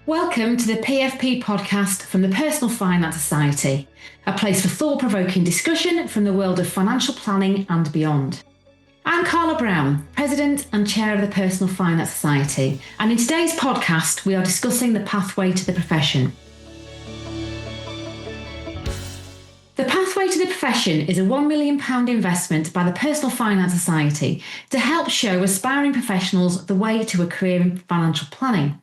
Welcome to the PFP podcast from the Personal Finance Society, a place for thought-provoking discussion from the world of financial planning and beyond. I'm Carla Brown, President and Chair of the Personal Finance Society, and in today's podcast we are discussing the pathway to the profession. The Pathway to the Profession is a £1 million investment by the Personal Finance Society to help show aspiring professionals the way to a career in financial planning.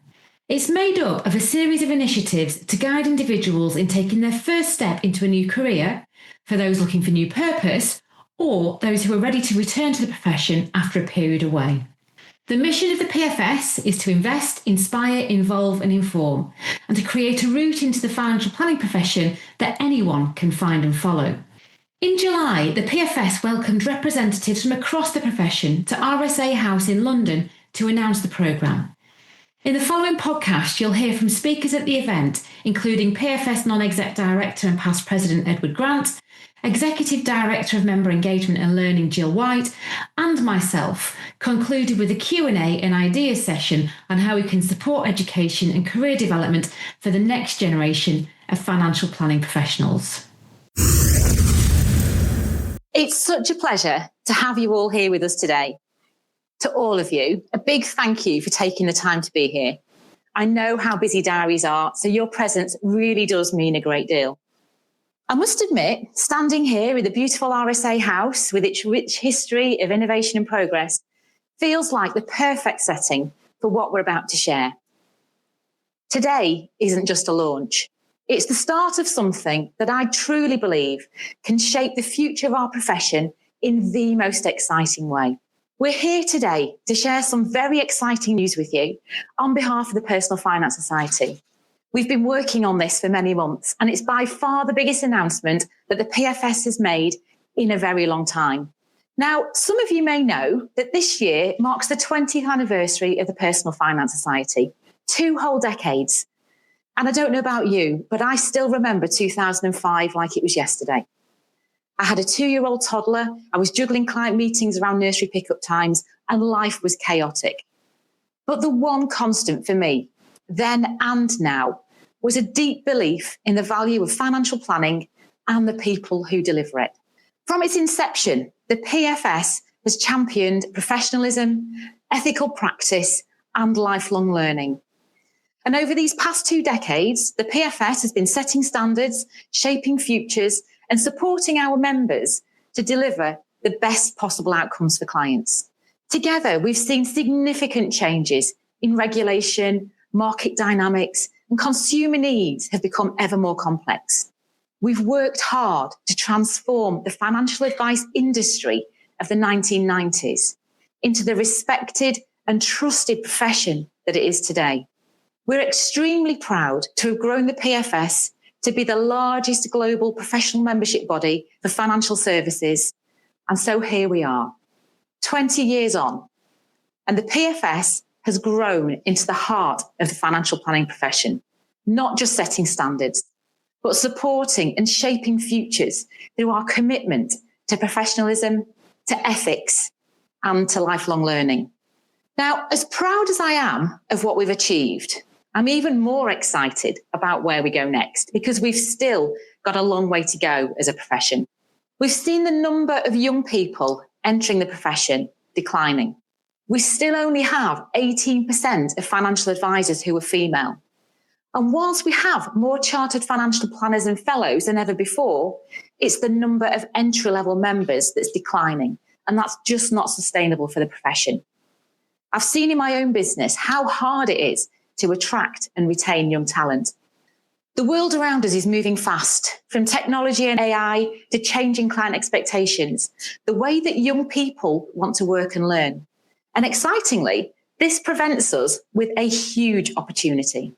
It's made up of a series of initiatives to guide individuals in taking their first step into a new career, for those looking for new purpose, or those who are ready to return to the profession after a period away. The mission of the PFS is to invest, inspire, involve and inform, and to create a route into the financial planning profession that anyone can find and follow. In July, the PFS welcomed representatives from across the profession to RSA House in London to announce the programme. In the following podcast, you'll hear from speakers at the event, including PFS Non-Exec Director and Past President Edward Grant, Executive Director of Member Engagement and Learning Jill White, and myself, concluded with a Q&A and ideas session on how we can support education and career development for the next generation of financial planning professionals. It's such a pleasure to have you all here with us today. To all of you, a big thank you for taking the time to be here. I know how busy diaries are, so your presence really does mean a great deal. I must admit, standing here in the beautiful RSA House with its rich history of innovation and progress feels like the perfect setting for what we're about to share. Today isn't just a launch. It's the start of something that I truly believe can shape the future of our profession in the most exciting way. We're here today to share some very exciting news with you on behalf of the Personal Finance Society. We've been working on this for many months, and it's by far the biggest announcement that the PFS has made in a very long time. Now, some of you may know that this year marks the 20th anniversary of the Personal Finance Society, 2 whole decades. And I don't know about you, but I still remember 2005 like it was yesterday. I had a 2-year-old toddler, I was juggling client meetings around nursery pickup times, and life was chaotic. But the one constant for me, then and now, was a deep belief in the value of financial planning and the people who deliver it. From its inception, the PFS has championed professionalism, ethical practice, and lifelong learning. And over these past 2 decades, the PFS has been setting standards, shaping futures, and supporting our members to deliver the best possible outcomes for clients. Together, we've seen significant changes in regulation, market dynamics, and consumer needs have become ever more complex. We've worked hard to transform the financial advice industry of the 1990s into the respected and trusted profession that it is today. We're extremely proud to have grown the PFS to be the largest global professional membership body for financial services. And so here we are, 20 years on, and the PFS has grown into the heart of the financial planning profession, not just setting standards, but supporting and shaping futures through our commitment to professionalism, to ethics, and to lifelong learning. Now, as proud as I am of what we've achieved, I'm even more excited about where we go next, because we've still got a long way to go as a profession. We've seen the number of young people entering the profession declining. We still only have 18% of financial advisors who are female. And whilst we have more chartered financial planners and fellows than ever before, it's the number of entry-level members that's declining. And that's just not sustainable for the profession. I've seen in my own business how hard it is to attract and retain young talent. The world around us is moving fast, from technology and AI to changing client expectations, the way that young people want to work and learn. And excitingly, this presents us with a huge opportunity.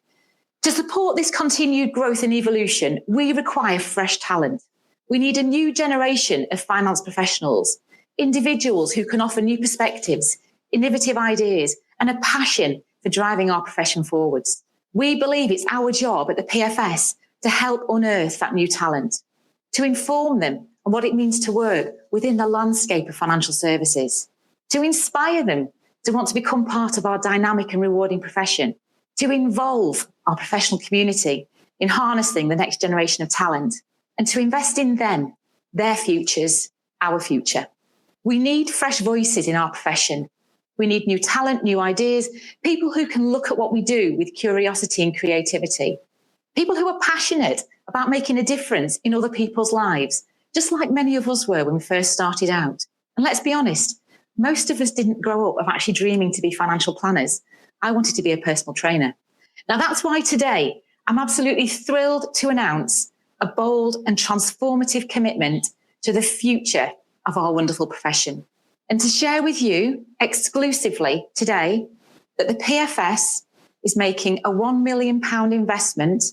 To support this continued growth and evolution, we require fresh talent. We need a new generation of finance professionals, individuals who can offer new perspectives, innovative ideas, and a passion for driving our profession forwards. We believe it's our job at the PFS to help unearth that new talent, to inform them on what it means to work within the landscape of financial services, to inspire them to want to become part of our dynamic and rewarding profession, to involve our professional community in harnessing the next generation of talent and to invest in them, their futures, our future. We need fresh voices in our profession. We need new talent, new ideas, people who can look at what we do with curiosity and creativity, people who are passionate about making a difference in other people's lives, just like many of us were when we first started out. And let's be honest, most of us didn't grow up of actually dreaming to be financial planners. I wanted to be a personal trainer. Now, that's why today I'm absolutely thrilled to announce a bold and transformative commitment to the future of our wonderful profession, and to share with you exclusively today that the PFS is making a £1 million investment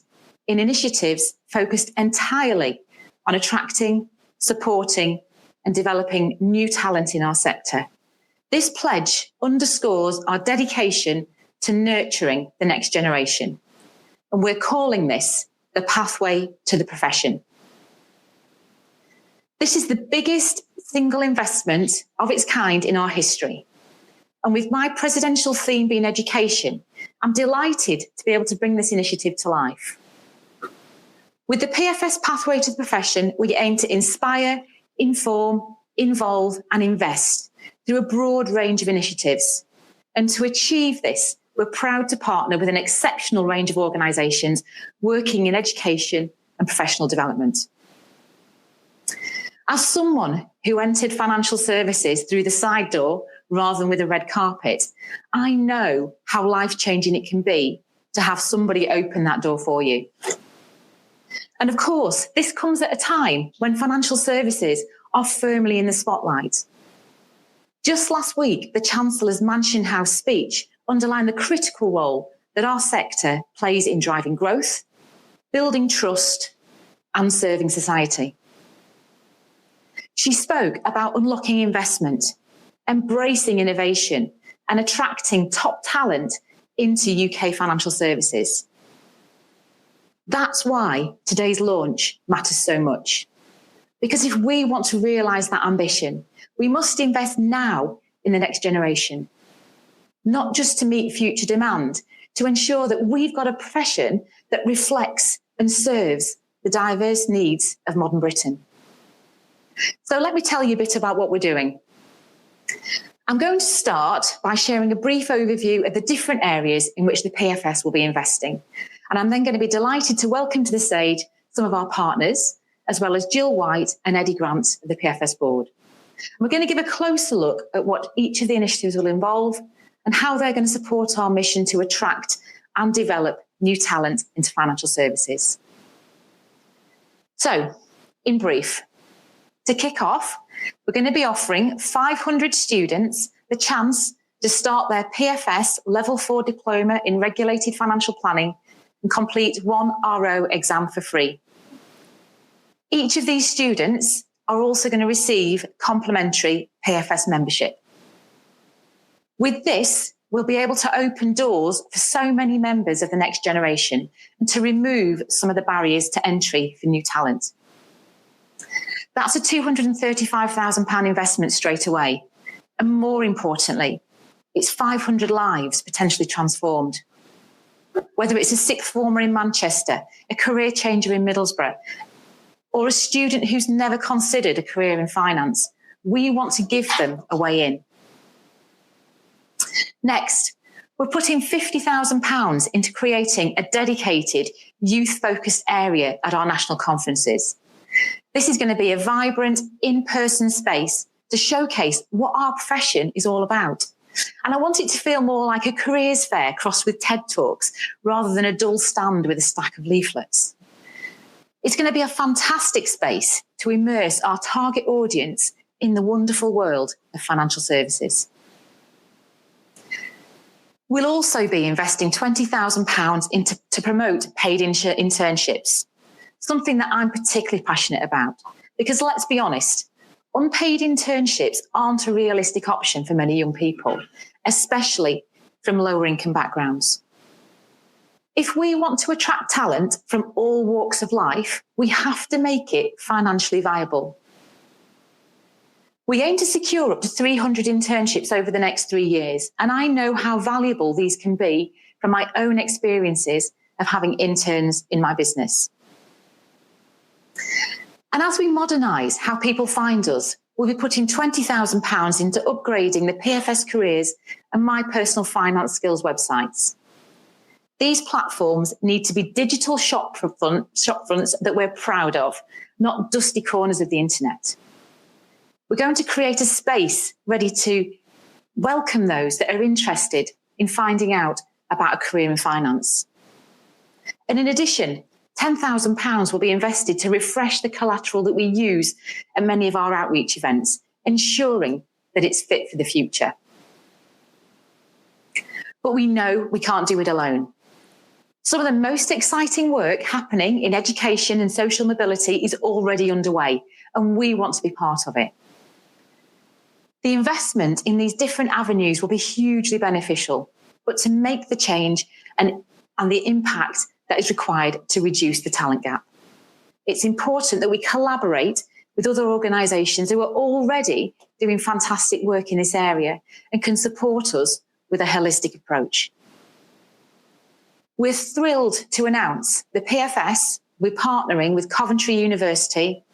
in initiatives focused entirely on attracting, supporting, and developing new talent in our sector. This pledge underscores our dedication to nurturing the next generation, and we're calling this the pathway to the profession. This is the biggest single investment of its kind in our history. And with my presidential theme being education, I'm delighted to be able to bring this initiative to life. With the PFS Pathway to the Profession, we aim to inspire, inform, involve, and invest through a broad range of initiatives. And to achieve this, we're proud to partner with an exceptional range of organisations working in education and professional development. As someone who entered financial services through the side door rather than with a red carpet, I know how life-changing it can be to have somebody open that door for you. And of course, this comes at a time when financial services are firmly in the spotlight. Just last week, the Chancellor's Mansion House speech underlined the critical role that our sector plays in driving growth, building trust, and serving society. She spoke about unlocking investment, embracing innovation, and attracting top talent into UK financial services. That's why today's launch matters so much. Because if we want to realise that ambition, we must invest now in the next generation, not just to meet future demand, to ensure that we've got a profession that reflects and serves the diverse needs of modern Britain. So let me tell you a bit about what we're doing. I'm going to start by sharing a brief overview of the different areas in which the PFS will be investing. And I'm then going to be delighted to welcome to the stage some of our partners, as well as Jill White and Eddie Grant of the PFS board. We're going to give a closer look at what each of the initiatives will involve and how they're going to support our mission to attract and develop new talent into financial services. So, in brief, to kick off, we're going to be offering 500 students the chance to start their PFS Level 4 diploma in regulated financial planning and complete one RO exam for free. Each of these students are also going to receive complimentary PFS membership. With this, we'll be able to open doors for so many members of the next generation and to remove some of the barriers to entry for new talent. That's a £235,000 investment straight away. And more importantly, it's 500 lives potentially transformed. Whether it's a sixth former in Manchester, a career changer in Middlesbrough, or a student who's never considered a career in finance, we want to give them a way in. Next, we're putting £50,000 into creating a dedicated youth-focused area at our national conferences. This is going to be a vibrant, in-person space to showcase what our profession is all about. And I want it to feel more like a careers fair crossed with TED Talks rather than a dull stand with a stack of leaflets. It's going to be a fantastic space to immerse our target audience in the wonderful world of financial services. We'll also be investing £20,000 to promote paid internships, something that I'm particularly passionate about. Because let's be honest, unpaid internships aren't a realistic option for many young people, especially from lower income backgrounds. If we want to attract talent from all walks of life, we have to make it financially viable. We aim to secure up to 300 internships over the next 3 years, and I know how valuable these can be from my own experiences of having interns in my business. And as we modernise how people find us, we'll be putting £20,000 into upgrading the PFS Careers and My Personal Finance Skills websites. These platforms need to be digital shopfronts that we're proud of, not dusty corners of the internet. We're going to create a space ready to welcome those that are interested in finding out about a career in finance. And in addition, £10,000 will be invested to refresh the collateral that we use at many of our outreach events, ensuring that it's fit for the future. But we know we can't do it alone. Some of the most exciting work happening in education and social mobility is already underway, and we want to be part of it. The investment in these different avenues will be hugely beneficial, but to make the change and the impact that is required to reduce the talent gap. It's important that we collaborate with other organisations who are already doing fantastic work in this area and can support us with a holistic approach. We're thrilled to announce the PFS, we're partnering with Coventry University,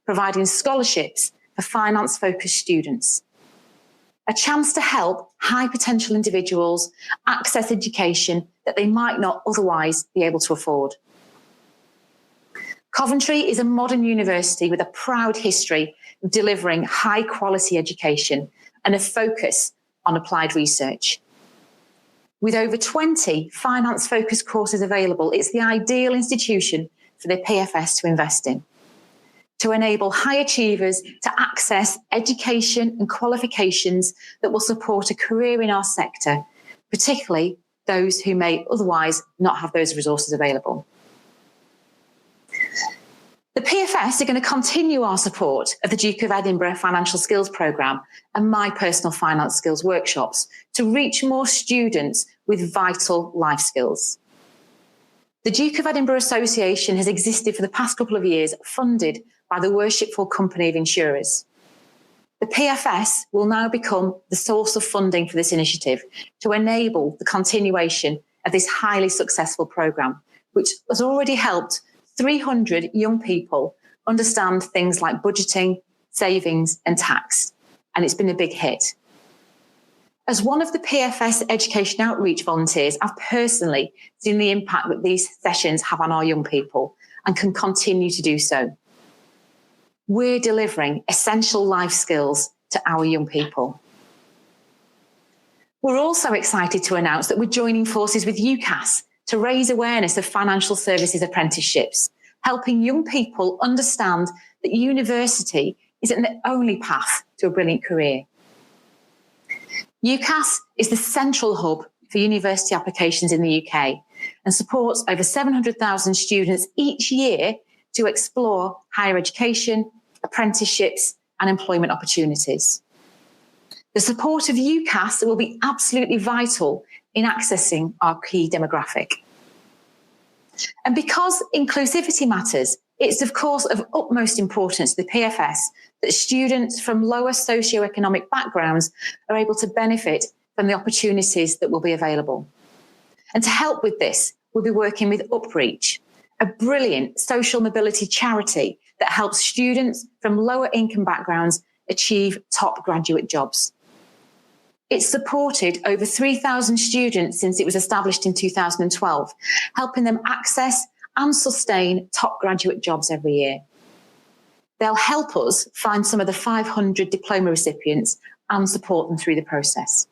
providing scholarships for finance-focused students. A chance to help high potential individuals access education that they might not otherwise be able to afford. Coventry is a modern university with a proud history of delivering high quality education and a focus on applied research. With over 20 finance-focused courses available, it's the ideal institution for the PFS to invest in, to enable high achievers to access education and qualifications that will support a career in our sector, particularly those who may otherwise not have those resources available. The PFS are going to continue our support of the Duke of Edinburgh Financial Skills Programme and My Personal Finance Skills workshops to reach more students with vital life skills. The Duke of Edinburgh Association has existed for the past couple of years, funded by the Worshipful Company of Insurers. The PFS will now become the source of funding for this initiative to enable the continuation of this highly successful programme, which has already helped 300 young people understand things like budgeting, savings and tax, and it's been a big hit. As one of the PFS education outreach volunteers, I've personally seen the impact that these sessions have on our young people and can continue to do so. We're delivering essential life skills to our young people. We're also excited to announce that we're joining forces with UCAS to raise awareness of financial services apprenticeships, helping young people understand that university isn't the only path to a brilliant career. UCAS is the central hub for university applications in the UK and supports over 700,000 students each year to explore higher education, apprenticeships and employment opportunities. The support of UCAS will be absolutely vital in accessing our key demographic. And because inclusivity matters, it's of course of utmost importance to the PFS that students from lower socioeconomic backgrounds are able to benefit from the opportunities that will be available. And to help with this, we'll be working with UpReach, a brilliant social mobility charity that helps students from lower income backgrounds achieve top graduate jobs. It's supported over 3,000 students since it was established in 2012, helping them access and sustain top graduate jobs every year. They'll help us find some of the 500 diploma recipients and support them through the process.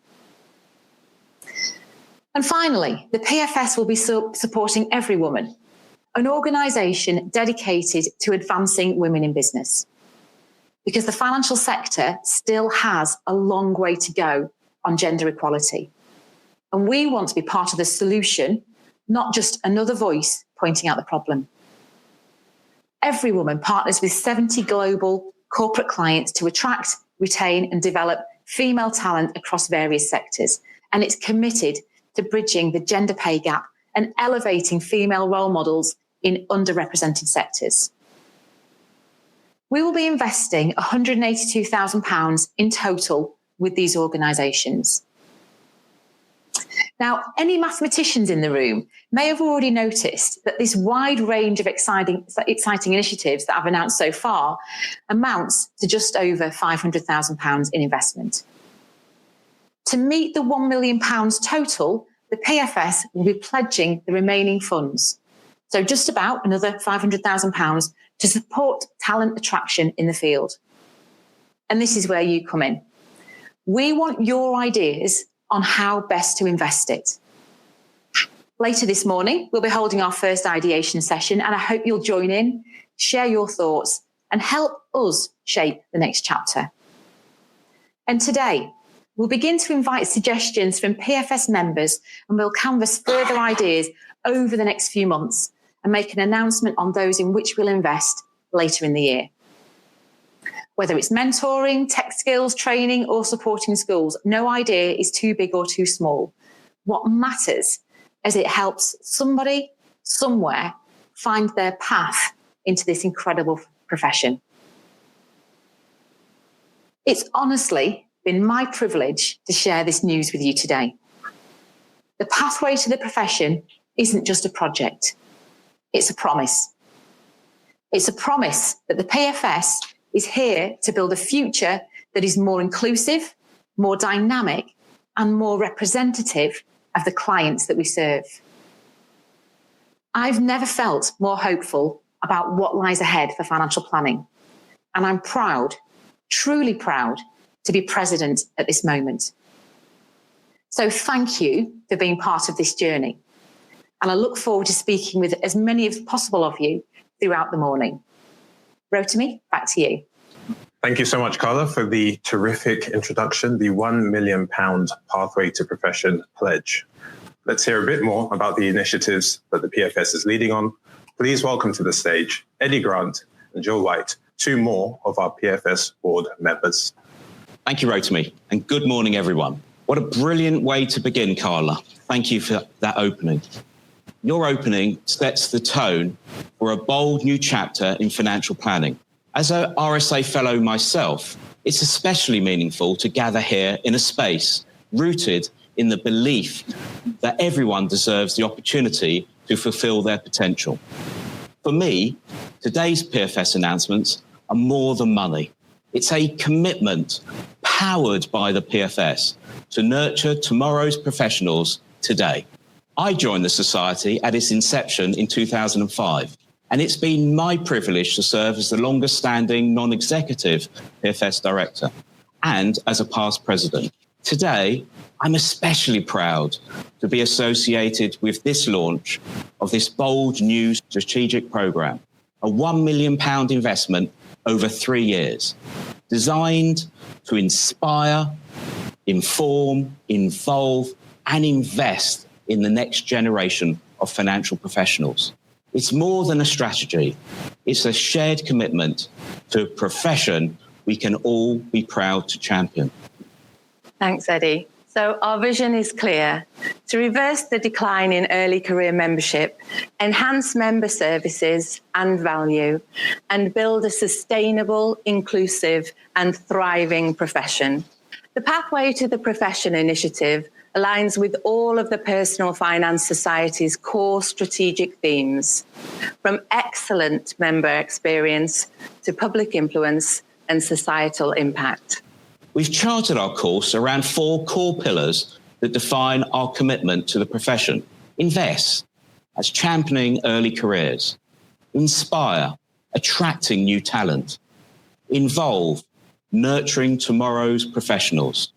And finally, the PFS will be supporting Every Woman, an organisation dedicated to advancing women in business. Because the financial sector still has a long way to go on gender equality. And we want to be part of the solution, not just another voice pointing out the problem. Every Woman partners with 70 global corporate clients to attract, retain and develop female talent across various sectors. And it's committed to bridging the gender pay gap and elevating female role models in underrepresented sectors. We will be investing £182,000 in total with these organisations. Now, any mathematicians in the room may have already noticed that this wide range of exciting initiatives that I've announced so far amounts to just over £500,000 in investment. To meet the £1 million total, the PFS will be pledging the remaining funds. So just about another £500,000 to support talent attraction in the field. And this is where you come in. We want your ideas on how best to invest it. Later this morning, we'll be holding our first ideation session, and I hope you'll join in, share your thoughts, and help us shape the next chapter. And today, we'll begin to invite suggestions from PFS members, and we'll canvass further ideas over the next few months and make an announcement on those in which we'll invest later in the year. Whether it's mentoring, tech skills, training, or supporting schools, no idea is too big or too small. What matters is it helps somebody, somewhere, find their path into this incredible profession. It's honestly been my privilege to share this news with you today. The pathway to the profession isn't just a project. It's a promise. It's a promise that the PFS is here to build a future that is more inclusive, more dynamic, and more representative of the clients that we serve. I've never felt more hopeful about what lies ahead for financial planning. And I'm proud, truly proud, to be president at this moment. So thank you for being part of this journey. And I look forward to speaking with as many as possible of you throughout the morning. Rotimi, back to you. Thank you so much, Carla, for the terrific introduction, the £1 million Pathway to Profession pledge. Let's hear a bit more about the initiatives that the PFS is leading on. Please welcome to the stage Eddie Grant and Jill White, two more of our PFS board members. Thank you, Rotimi, and good morning, everyone. What a brilliant way to begin, Carla. Thank you for that opening. Your opening sets the tone for a bold new chapter in financial planning. As a RSA fellow myself, it's especially meaningful to gather here in a space rooted in the belief that everyone deserves the opportunity to fulfill their potential. For me, today's PFS announcements are more than money. It's a commitment powered by the PFS to nurture tomorrow's professionals today. I joined the Society at its inception in 2005, and it's been my privilege to serve as the longest-standing non-executive PFS director and as a past president. Today, I'm especially proud to be associated with this launch of this bold new strategic program, a £1 million investment over 3 years, designed to inspire, inform, involve, and invest in the next generation of financial professionals. It's more than a strategy. It's a shared commitment to a profession we can all be proud to champion. Thanks, Eddie. So our vision is clear: to reverse the decline in early career membership, enhance member services and value, and build a sustainable, inclusive, and thriving profession. The Pathway to the Profession initiative aligns with all of the Personal Finance Society's core strategic themes, from excellent member experience to public influence and societal impact. We've charted our course around 4 core pillars that define our commitment to the profession. Invest, as championing early careers. Inspire, attracting new talent. Involve, nurturing tomorrow's professionals.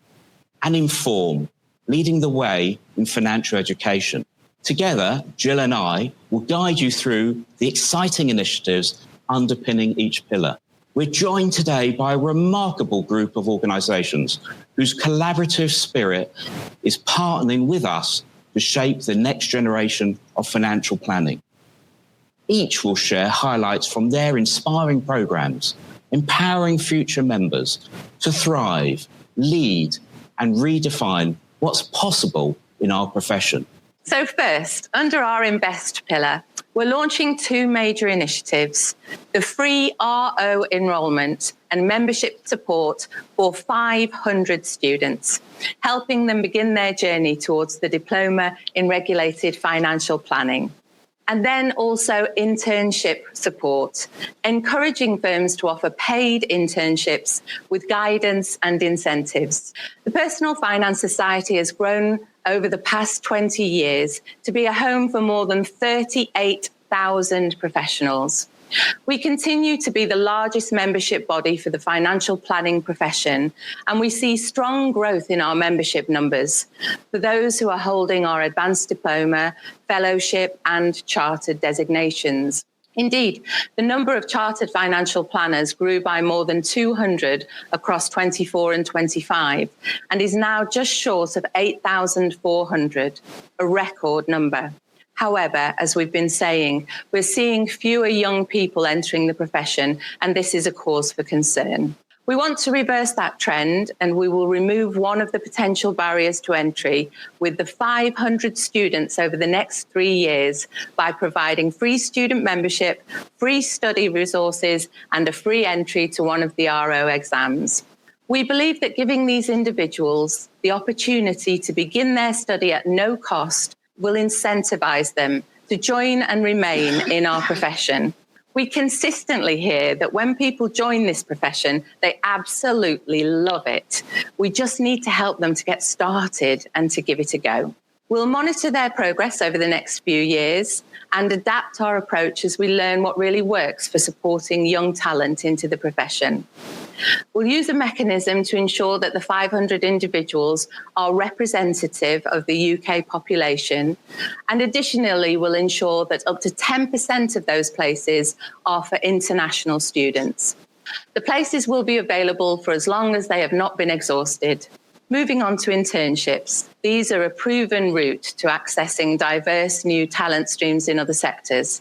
And inform, leading the way in financial education. Together, Jill and I will guide you through the exciting initiatives underpinning each pillar. We're joined today by a remarkable group of organisations whose collaborative spirit is partnering with us to shape the next generation of financial planning. Each will share highlights from their inspiring programmes, empowering future members to thrive, lead, and redefine what's possible in our profession. So first, under our Invest pillar, we're launching 2 major initiatives: the free RO enrolment and membership support for 500 students, helping them begin their journey towards the Diploma in Regulated Financial Planning. And then also internship support, encouraging firms to offer paid internships with guidance and incentives. The Personal Finance Society has grown over the past 20 years to be a home for more than 38,000 professionals. We continue to be the largest membership body for the financial planning profession, and we see strong growth in our membership numbers for those who are holding our advanced diploma, fellowship, and chartered designations. Indeed, the number of chartered financial planners grew by more than 200 across 24 and 25, and is now just short of 8,400, a record number. However, as we've been saying, we're seeing fewer young people entering the profession, and this is a cause for concern. We want to reverse that trend, and we will remove one of the potential barriers to entry with the 500 students over the next 3 years by providing free student membership, free study resources, and a free entry to one of the RO exams. We believe that giving these individuals the opportunity to begin their study at no cost will incentivize them to join and remain in our profession. We consistently hear that when people join this profession, they absolutely love it. We just need to help them to get started and to give it a go. We'll monitor their progress over the next few years and adapt our approach as we learn what really works for supporting young talent into the profession. We'll use a mechanism to ensure that the 500 individuals are representative of the UK population, and additionally we'll ensure that up to 10% of those places are for international students. The places will be available for as long as they have not been exhausted. Moving on to internships. These are a proven route to accessing diverse new talent streams in other sectors,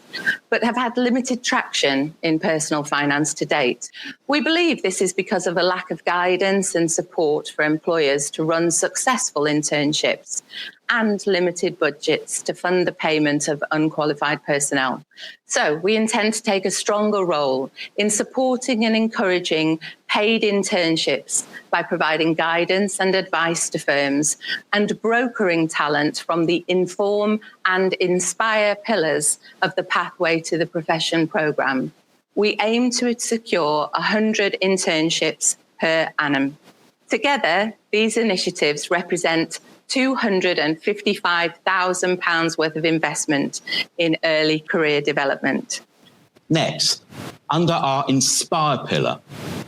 but have had limited traction in personal finance to date. We believe this is because of a lack of guidance and support for employers to run successful internships and limited budgets to fund the payment of unqualified personnel. So we intend to take a stronger role in supporting and encouraging paid internships by providing guidance and advice to firms and brokering talent from the Inform and Inspire pillars of the Pathway to the Profession programme. We aim to secure 100 internships per annum. Together, these initiatives represent £255,000 worth of investment in early career development. Next, under our Inspire pillar,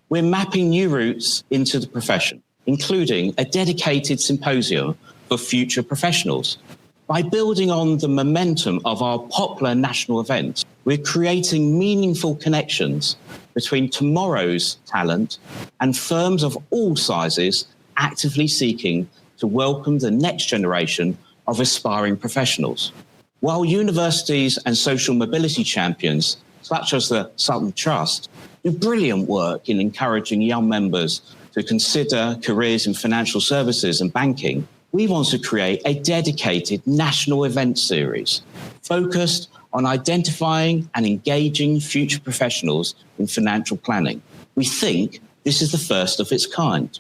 we're mapping new routes into the profession, including a dedicated symposium for future professionals. By building on the momentum of our popular national events, we're creating meaningful connections between tomorrow's talent and firms of all sizes actively seeking to welcome the next generation of aspiring professionals. While universities and social mobility champions, such as the Sutton Trust, do brilliant work in encouraging young members to consider careers in financial services and banking, we want to create a dedicated national event series focused on identifying and engaging future professionals in financial planning. We think this is the first of its kind.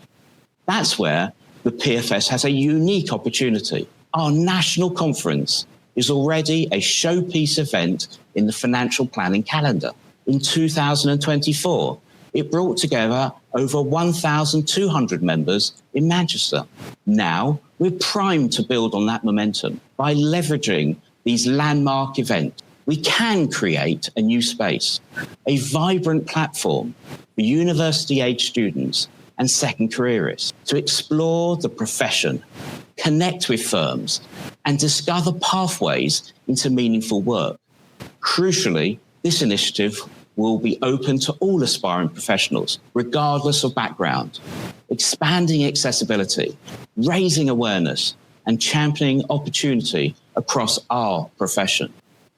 That's where the PFS has a unique opportunity. Our national conference is already a showpiece event in the financial planning calendar. In 2024, it brought together over 1,200 members in Manchester. Now, we're primed to build on that momentum. By leveraging these landmark events, we can create a new space, a vibrant platform for university-age students and second careerists to explore the profession, connect with firms, and discover pathways into meaningful work. Crucially, this initiative will be open to all aspiring professionals, regardless of background, expanding accessibility, raising awareness, and championing opportunity across our profession.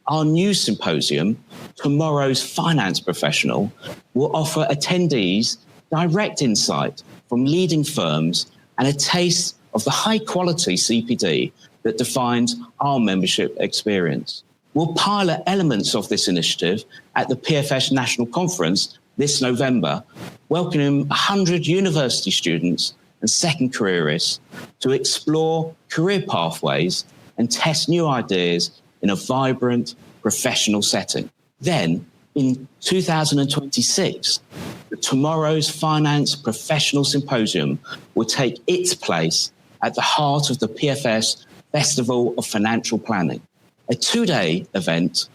Our new symposium, Tomorrow's Finance Professional, will offer attendees direct insight from leading firms and a taste of the high-quality CPD that defines our membership experience. We'll pilot elements of this initiative at the PFS National Conference this November, welcoming 100 university students and second careerists to explore career pathways and test new ideas in a vibrant professional setting. Then, in 2026, the Tomorrow's Finance Professional Symposium will take its place at the heart of the PFS Festival of Financial Planning, a 2-day event,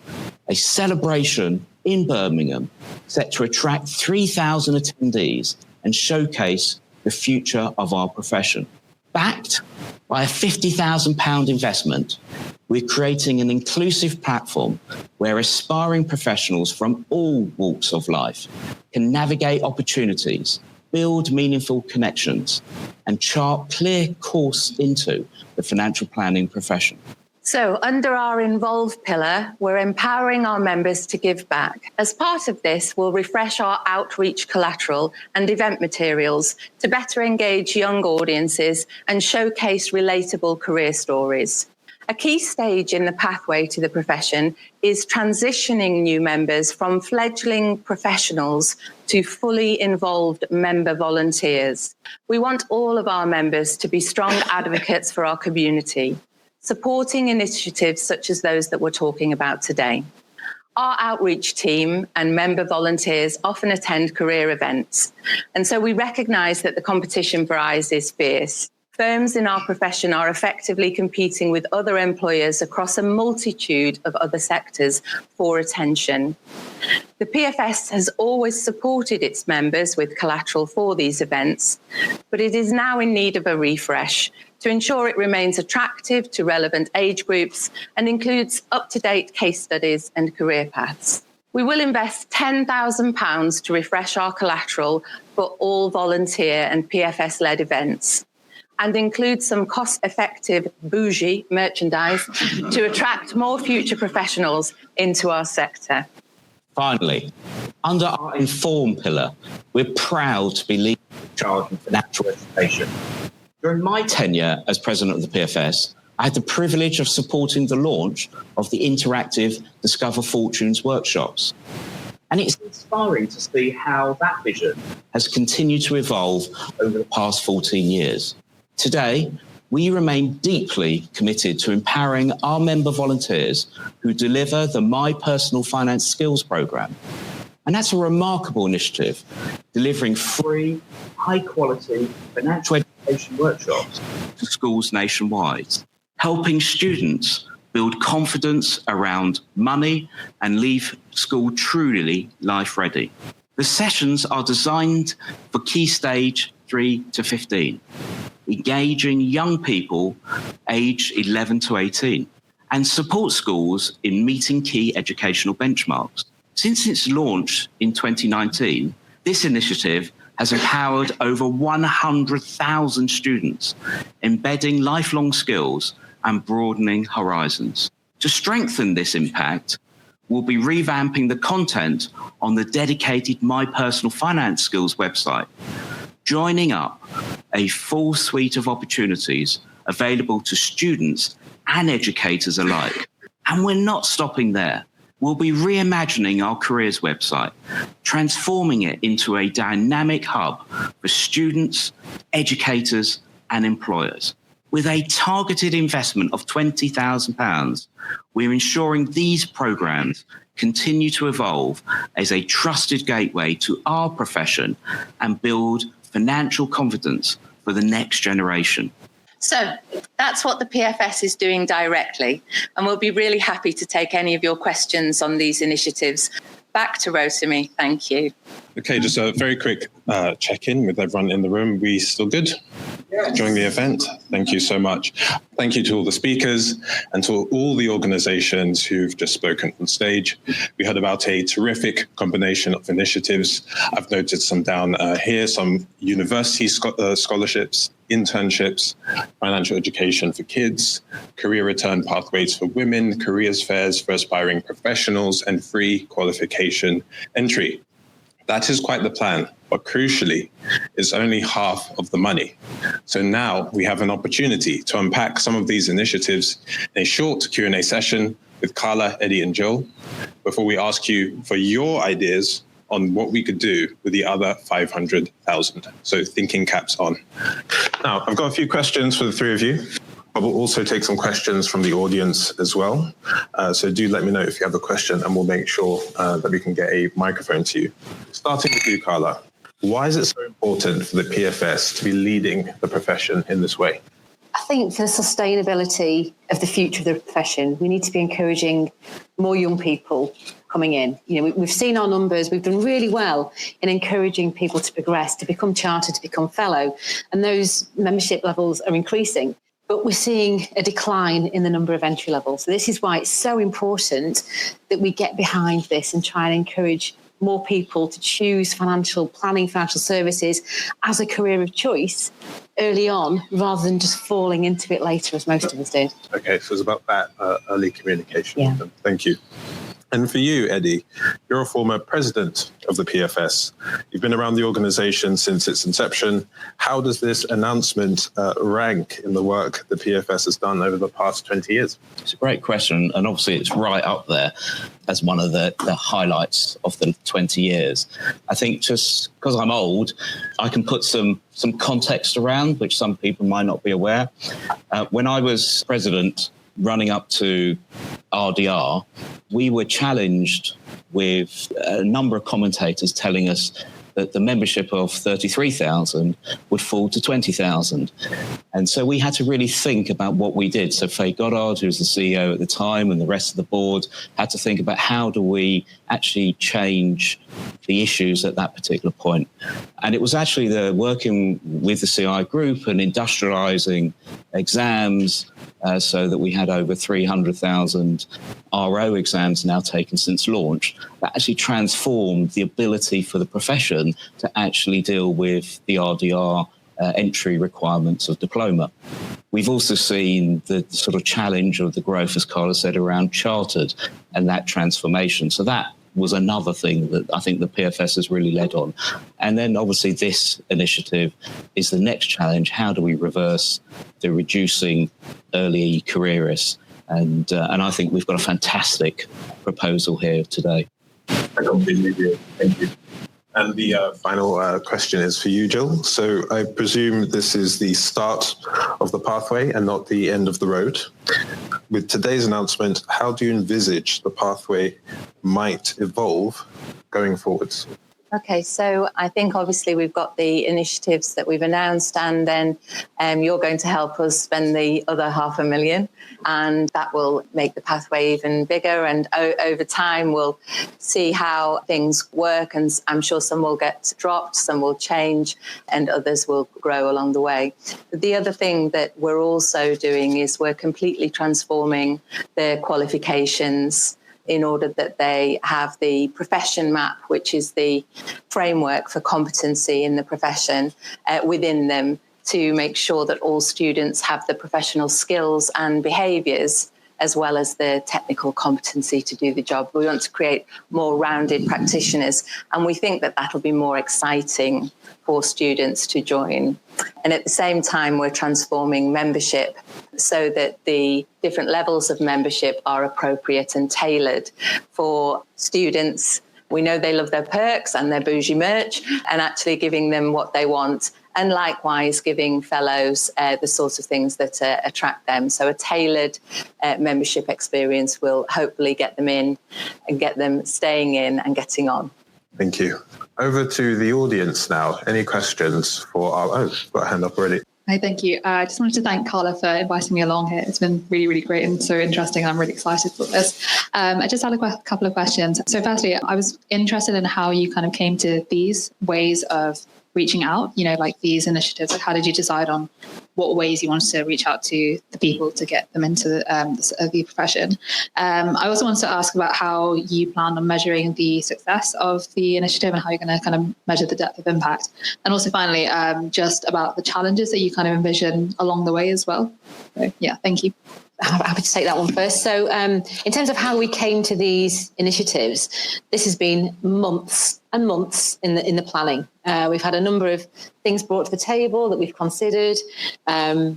a celebration in Birmingham set to attract 3,000 attendees and showcase the future of our profession. Backed by a £50,000 investment, we're creating an inclusive platform where aspiring professionals from all walks of life can navigate opportunities, build meaningful connections, and chart clear course into the financial planning profession. So under our Involve pillar, we're empowering our members to give back. As part of this, we'll refresh our outreach collateral and event materials to better engage young audiences and showcase relatable career stories. A key stage in the pathway to the profession is transitioning new members from fledgling professionals to fully involved member volunteers. We want all of our members to be strong advocates for our community, supporting initiatives such as those that we're talking about today. Our outreach team and member volunteers often attend career events, and so we recognise that the competition for eyes is fierce. Firms in our profession are effectively competing with other employers across a multitude of other sectors for attention. The PFS has always supported its members with collateral for these events, but it is now in need of a refresh to ensure it remains attractive to relevant age groups and includes up-to-date case studies and career paths. We will invest £10,000 to refresh our collateral for all volunteer and PFS-led events, and include some cost-effective bougie merchandise to attract more future professionals into our sector. Finally, under our Inform pillar, we're proud to be leading the charge in financial education. During my tenure as president of the PFS, I had the privilege of supporting the launch of the interactive Discover Fortunes workshops. And it's inspiring to see how that vision has continued to evolve over the past 14 years. Today, we remain deeply committed to empowering our member volunteers who deliver the My Personal Finance Skills programme. And that's a remarkable initiative, delivering free, high-quality financial education workshops to schools nationwide, helping students build confidence around money and leave school truly life-ready. The sessions are designed for Key Stage 3 to 15, engaging young people aged 11 to 18, and support schools in meeting key educational benchmarks. Since its launch in 2019, this initiative has empowered over 100,000 students, embedding lifelong skills and broadening horizons. To strengthen this impact, we'll be revamping the content on the dedicated My Personal Finance Skills website, joining up a full suite of opportunities available to students and educators alike. And we're not stopping there. We'll be reimagining our careers website, transforming it into a dynamic hub for students, educators, and employers. With a targeted investment of £20,000, we're ensuring these programs continue to evolve as a trusted gateway to our profession and build financial confidence for the next generation. So that's what the PFS is doing directly, and we'll be really happy to take any of your questions on these initiatives. Back to Rotimi. Thank you. Okay, just a very quick check-in with everyone in the room. We still good? Yes. During the event? Thank you so much. Thank you to all the speakers and to all the organizations who've just spoken on stage. We heard about a terrific combination of initiatives. I've noted some down here, some university scholarships, internships, financial education for kids, career return pathways for women, careers fairs for aspiring professionals, and free qualification entry. That is quite the plan, but crucially, it's only half of the money. So now we have an opportunity to unpack some of these initiatives in a short Q&A session with Carla, Eddie, and Jill. Before we ask you for your ideas on what we could do with the other 500,000. So thinking caps on. Now, I've got a few questions for the three of you. I will also take some questions from the audience as well. So do let me know if you have a question, and we'll make sure that we can get a microphone to you. Starting with you, Carla. Why is it so important for the PFS to be leading the profession in this way? I think for the sustainability of the future of the profession, we need to be encouraging more young people coming in. You know, we've seen our numbers. We've done really well in encouraging people to progress, to become chartered, to become fellow, and those membership levels are increasing. But we're seeing a decline in the number of entry levels. So this is why it's so important that we get behind this and try and encourage more people to choose financial planning, financial services as a career of choice early on, rather than just falling into it later, as most of us did. Okay, so it's about that early communication. Yeah. Thank you. And for you, Eddie, you're a former president of the PFS. You've been around the organization since its inception. How does this announcement rank in the work the PFS has done over the past 20 years? It's a great question, and obviously it's right up there as one of the highlights of the 20 years. I think just because I'm old, I can put some context around, which some people might not be aware. When I was president, running up to RDR, we were challenged with a number of commentators telling us that the membership of 33,000 would fall to 20,000. And so we had to really think about what we did. So Faye Goddard, who was the CEO at the time, and the rest of the board had to think about how do we actually change the issues at that particular point. And it was actually the working with the CI group and industrializing exams so that we had over 300,000 RO exams now taken since launch, that actually transformed the ability for the profession to actually deal with the RDR entry requirements of diploma. We've also seen the sort of challenge of the growth, as Carla said, around chartered and that transformation. So that was another thing that I think the PFS has really led on. And then obviously this initiative is the next challenge. How do we reverse the reducing early careerists? And I think we've got a fantastic proposal here today. I completely agree. Thank you. And the final question is for you, Jill. So I presume this is the start of the pathway and not the end of the road. With today's announcement, how do you envisage the pathway might evolve going forwards? Okay, so I think obviously we've got the initiatives that we've announced, and then you're going to help us spend the other 500,000, and that will make the pathway even bigger. And over time, we'll see how things work, and I'm sure some will get dropped, some will change, and others will grow along the way. But the other thing that we're also doing is we're completely transforming the qualifications in order that they have the profession map, which is the framework for competency in the profession within them, to make sure that all students have the professional skills and behaviours as well as the technical competency to do the job. We want to create more rounded practitioners, and we think that that'll be more exciting for students to join. And at the same time, we're transforming membership so that the different levels of membership are appropriate and tailored for students. We know they love their perks and their bougie merch, and actually giving them what they want, and likewise giving fellows the sorts of things that attract them. So a tailored membership experience will hopefully get them in and get them staying in and getting on. Thank you. Over to the audience now. Any questions for got a hand up already. Hi, thank you. I just wanted to thank Carla for inviting me along here. It's been really, really great and so interesting. I'm really excited for this. I just had a couple of questions. So firstly, I was interested in how you kind of came to these ways of reaching out, like these initiatives. Like, how did you decide on what ways you wanted to reach out to the people to get them into the profession? I also wanted to ask about how you plan on measuring the success of the initiative and how you're going to kind of measure the depth of impact. And also finally, just about the challenges that you kind of envision along the way as well. So, yeah, thank you. Happy to take that one first. So in terms of how we came to these initiatives, this has been months and months in the planning. We've had a number of things brought to the table that we've considered. A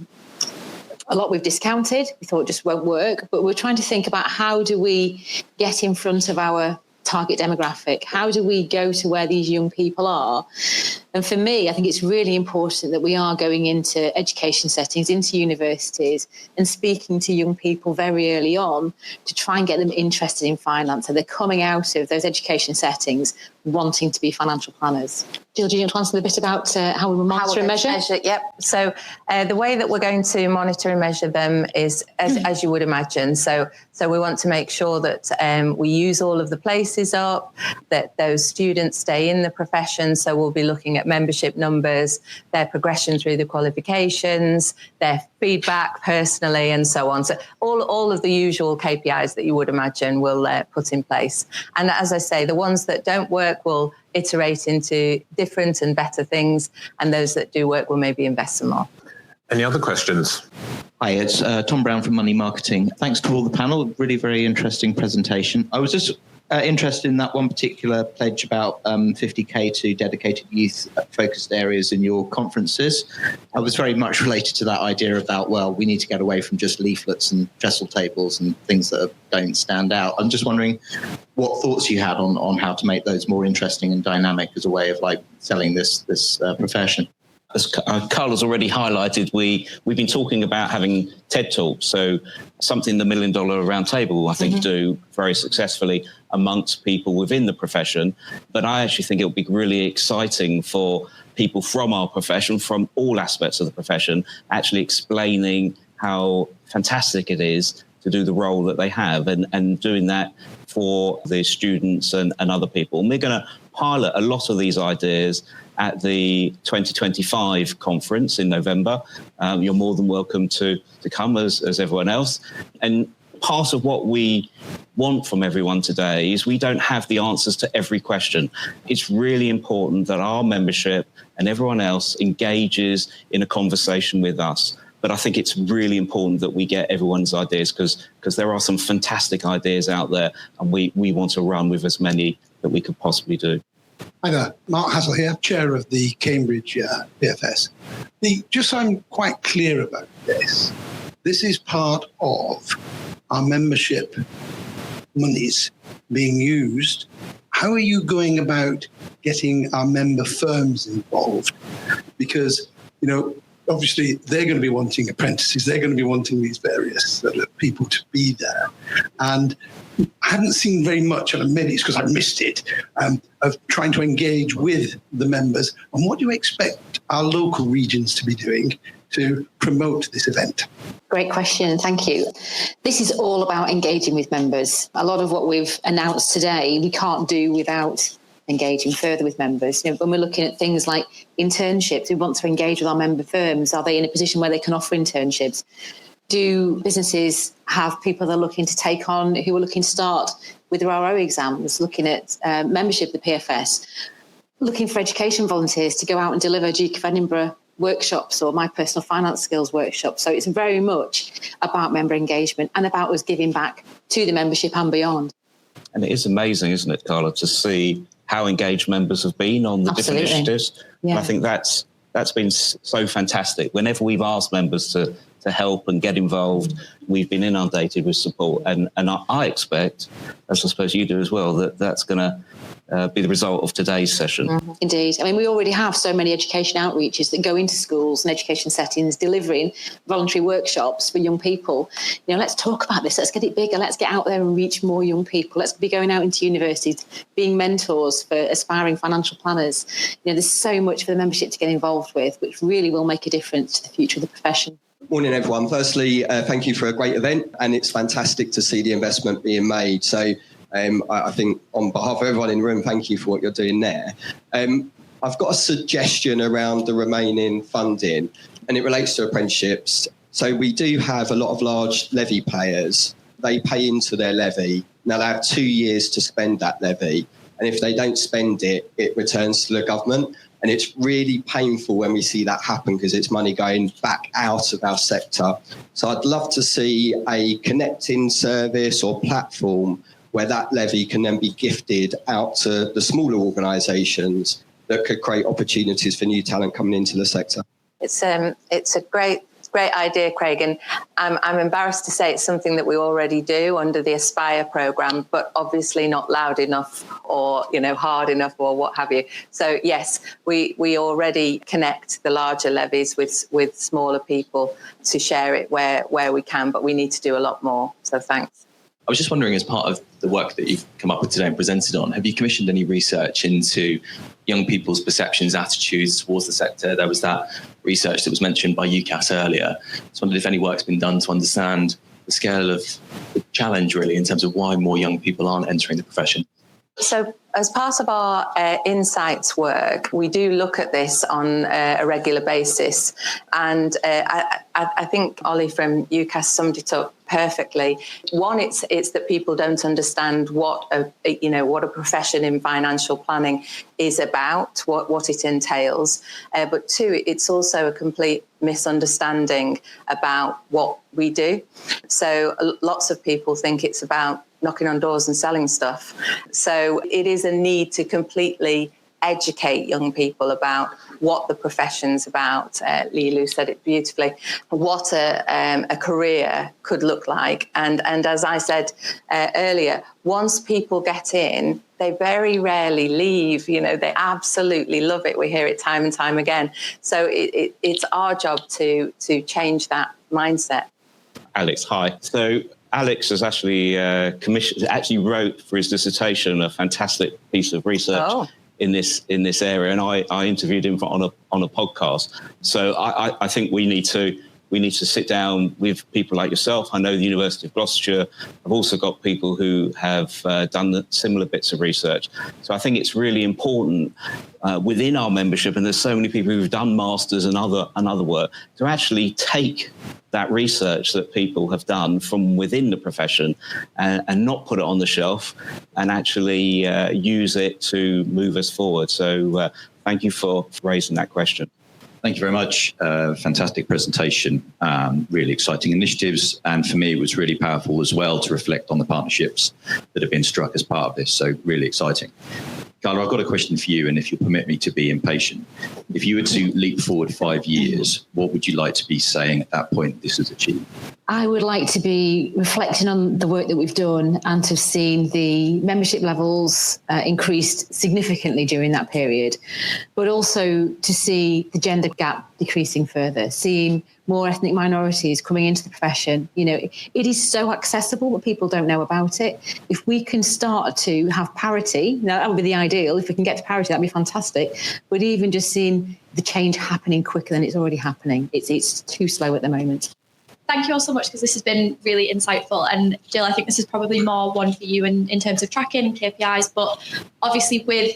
lot we've discounted. We thought just won't work. But we're trying to think about how do we get in front of our target demographic? How do we go to where these young people are? And for me, I think it's really important that we are going into education settings, into universities, and speaking to young people very early on to try and get them interested in finance. So they're coming out of those education settings wanting to be financial planners. Jill, do you want to answer a bit about how we will monitor and measure? Yep. So the way that we're going to monitor and measure them is, as you would imagine. So we want to make sure that we use all of the places up, that those students stay in the profession. So we'll be looking at membership numbers, their progression through the qualifications, their feedback personally, and so on. So all of the usual KPIs that you would imagine we'll put in place. And as I say, the ones that don't work will iterate into different and better things, and those that do work will maybe invest some more. Any other questions? Hi, it's Tom Brown from Money Marketing. Thanks to all the panel. Really very interesting presentation. I was just interested in that one particular pledge about 50k to dedicated youth focused areas in your conferences. I was very much related to that idea about, well, we need to get away from just leaflets and trestle tables and things that don't stand out. I'm just wondering what thoughts you had on how to make those more interesting and dynamic as a way of like selling this profession. As Carla's already highlighted, we've been talking about having TED Talks, so something the $1 Million Roundtable, I think, do very successfully amongst people within the profession. But I actually think it would be really exciting for people from our profession, from all aspects of the profession, actually explaining how fantastic it is to do the role that they have and doing that for the students and other people. And we're going to pilot a lot of these ideas at the 2025 conference in November. You're more than welcome to come as everyone else. And part of what we want from everyone today is we don't have the answers to every question. It's really important that our membership and everyone else engages in a conversation with us. But I think it's really important that we get everyone's ideas because there are some fantastic ideas out there, and we want to run with as many that we could possibly do. Hi there, Mark Hassel here, chair of the Cambridge PFS. Just so I'm quite clear about this is part of our membership monies being used. How are you going about getting our member firms involved? Because, obviously they're going to be wanting apprentices, they're going to be wanting these various people to be there. And I hadn't seen very much, and maybe it's because I missed it, of trying to engage with the members. And what do you expect our local regions to be doing to promote this event? Great question. Thank you. This is all about engaging with members. A lot of what we've announced today, we can't do without engaging further with members. When we're looking at things like internships, we want to engage with our member firms. Are they in a position where they can offer internships? Do businesses have people they're looking to take on who are looking to start with their RO exams, looking at membership of the PFS, looking for education volunteers to go out and deliver Duke of Edinburgh workshops or my personal finance skills workshops? So it's very much about member engagement and about us giving back to the membership and beyond. And it is amazing, isn't it, Carla, to see how engaged members have been on the different initiatives. Yeah. And I think that's been so fantastic. Whenever we've asked members to help and get involved, we've been inundated with support. And I expect, as I suppose you do as well, that's going to be the result of today's session. Mm-hmm. Indeed. I mean, we already have so many education outreaches that go into schools and education settings delivering voluntary workshops for young people. Let's talk about this. Let's get it bigger. Let's get out there and reach more young people. Let's be going out into universities, being mentors for aspiring financial planners. There's so much for the membership to get involved with, which really will make a difference to the future of the profession. Morning, everyone. Firstly, thank you for a great event, and it's fantastic to see the investment being made. So I think on behalf of everyone in the room, thank you for what you're doing there. I've got a suggestion around the remaining funding, and it relates to apprenticeships. So we do have a lot of large levy payers. They pay into their levy. Now they have 2 years to spend that levy. And if they don't spend it, it returns to the government. And it's really painful when we see that happen because it's money going back out of our sector. So I'd love to see a connecting service or platform where that levy can then be gifted out to the smaller organisations that could create opportunities for new talent coming into the sector. It's a great Great idea, Craig. And I'm embarrassed to say it's something that we already do under the Aspire programme, but obviously not loud enough or, hard enough or what have you. So, yes, we already connect the larger levies with smaller people to share it where we can, but we need to do a lot more. So thanks. I was just wondering, as part of the work that you've come up with today and presented on, have you commissioned any research into young people's perceptions, attitudes towards the sector? There was that research that was mentioned by UCAS earlier. I just wondered if any work's been done to understand the scale of the challenge, really, in terms of why more young people aren't entering the profession. So as part of our insights work, we do look at this on a regular basis. And I think Ollie from UCAS summed it up perfectly. One, it's that people don't understand what a profession in financial planning is about, what it entails. But two, it's also a complete misunderstanding about what we do. So lots of people think it's about knocking on doors and selling stuff. So it is a need to completely educate young people about what the profession's about. Lilu said it beautifully, what a career could look like. And as I said earlier, once people get in, they very rarely leave. They absolutely love it. We hear it time and time again. So it's our job to change that mindset. Alex, hi. So Alex has actually wrote for his dissertation a fantastic piece of research in this area, and I interviewed him on a podcast. So I think we need to sit down with people like yourself. I know the University of Gloucestershire. I've also got people who have done similar bits of research. So I think it's really important within our membership, and there's so many people who've done masters and other work, to actually take that research that people have done from within the profession and not put it on the shelf, and actually use it to move us forward. So thank you for raising that question. Thank you very much. Fantastic presentation, really exciting initiatives. And for me, it was really powerful as well to reflect on the partnerships that have been struck as part of this. So really exciting. Carla, I've got a question for you, and if you'll permit me to be impatient. If you were to leap forward 5 years, what would you like to be saying at that point this is achieved? I would like to be reflecting on the work that we've done and to have seen the membership levels increased significantly during that period, but also to see the gender gap decreasing further, seeing more ethnic minorities coming into the profession. It is so accessible, but people don't know about it. If we can start to have parity, now that would be the ideal. If we can get to parity, that'd be fantastic. But even just seeing the change happening quicker than it's already happening, it's too slow at the moment. Thank you all so much, because this has been really insightful. And Jill, I think this is probably more one for you in terms of tracking and KPIs, but obviously with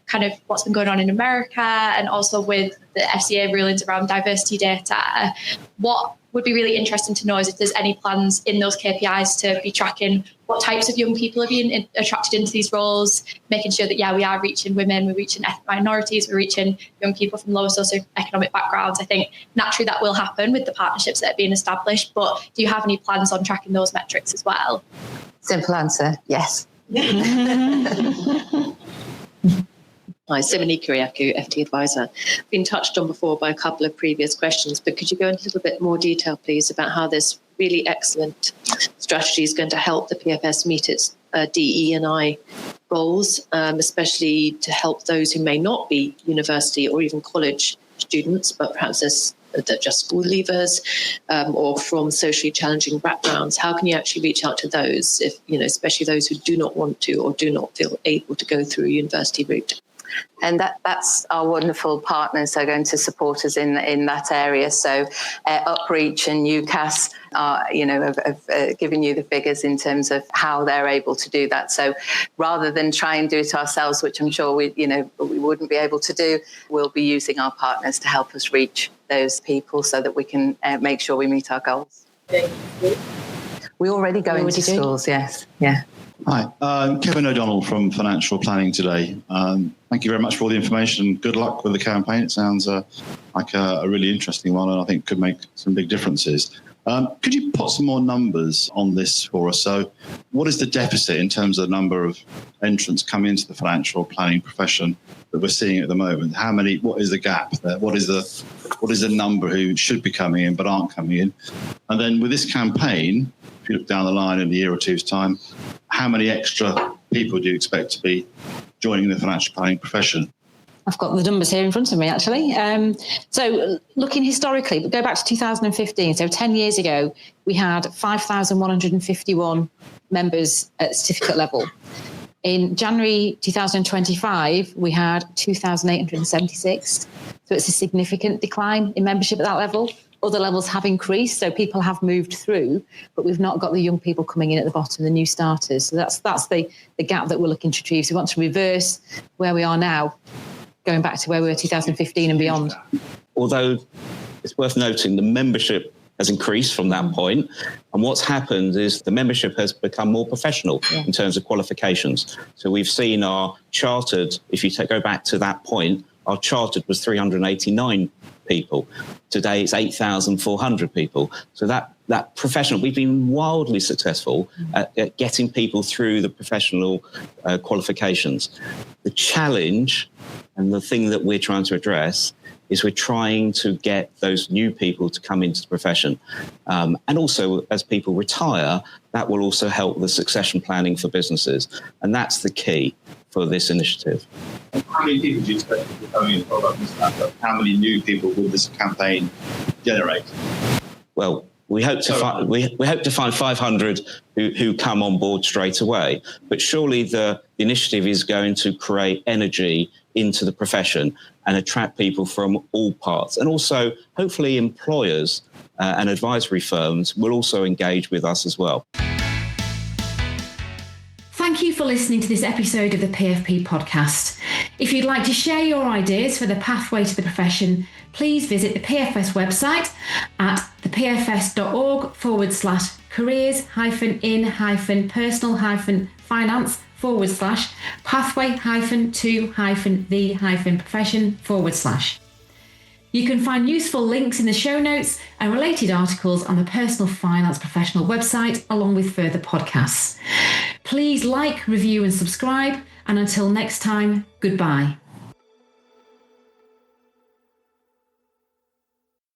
kind of what's been going on in America and also with the FCA rulings around diversity data, what would be really interesting to know is if there's any plans in those KPIs to be tracking what types of young people are being attracted into these roles, making sure that, we are reaching women, we're reaching ethnic minorities, we're reaching young people from lower socioeconomic backgrounds. I think naturally that will happen with the partnerships that are being established, but do you have any plans on tracking those metrics as well? Simple answer, yes. Hi, Simone Kyriakou, FT Advisor. Been touched on before by a couple of previous questions, but could you go into a little bit more detail, please, about how this really excellent strategy is going to help the PFS meet its DE&I goals, especially to help those who may not be university or even college students, but perhaps they're just school leavers or from socially challenging backgrounds? How can you actually reach out to those, if especially those who do not want to or do not feel able to go through a university route? And that's our wonderful partners are going to support us in that area. So Upreach and UCAS are, have given you the figures in terms of how they're able to do that. So rather than try and do it ourselves, which I'm sure we wouldn't be able to do, we'll be using our partners to help us reach those people so that we can make sure we meet our goals. We already go into schools, yes. Yeah. Hi, Kevin O'Donnell from Financial Planning Today. Thank you very much for all the information. Good luck with the campaign. It sounds like a really interesting one, and I think could make some big differences. Could you put some more numbers on this for us? So what is the deficit in terms of the number of entrants coming into the financial planning profession that we're seeing at the moment? What is the gap there? What is the number who should be coming in but aren't coming in? And then with this campaign, if you look down the line in a year or two's time, how many extra people do you expect to be joining the financial planning profession? I've got the numbers here in front of me, actually. So looking historically, go back to 2015, so 10 years ago, we had 5,151 members at certificate level. In January 2025, we had 2,876. So it's a significant decline in membership at that level. Other levels have increased, so people have moved through, but we've not got the young people coming in at the bottom, the new starters. So that's the gap that we're looking to achieve. So we want to reverse where we are now, going back to where we were 2015 and beyond. Although it's worth noting the membership has increased from that point, and what's happened is the membership has become more professional in terms of qualifications. So we've seen our chartered, if you go back to that point, our chartered was 389 people. Today it's 8,400 people. So that professional, we've been wildly successful at getting people through the professional qualifications. The challenge and the thing that we're trying to address is we're trying to get those new people to come into the profession. And also, as people retire, that will also help the succession planning for businesses. And that's the key for this initiative. How many people do you expect to be coming in? How many new people will this campaign generate? Well, we hope to find 500 who come on board straight away. But surely the initiative is going to create energy into the profession and attract people from all parts. And also, hopefully, employers and advisory firms will also engage with us as well. Thank you for listening to this episode of the PFP podcast. If you'd like to share your ideas for the pathway to the profession, please visit the PFS website at thepfs.org/careers-in-finance/pathway-to-the-profession/. You can find useful links in the show notes and related articles on the Personal Finance Professional website, along with further podcasts. Please like, review and subscribe, and until next time, goodbye.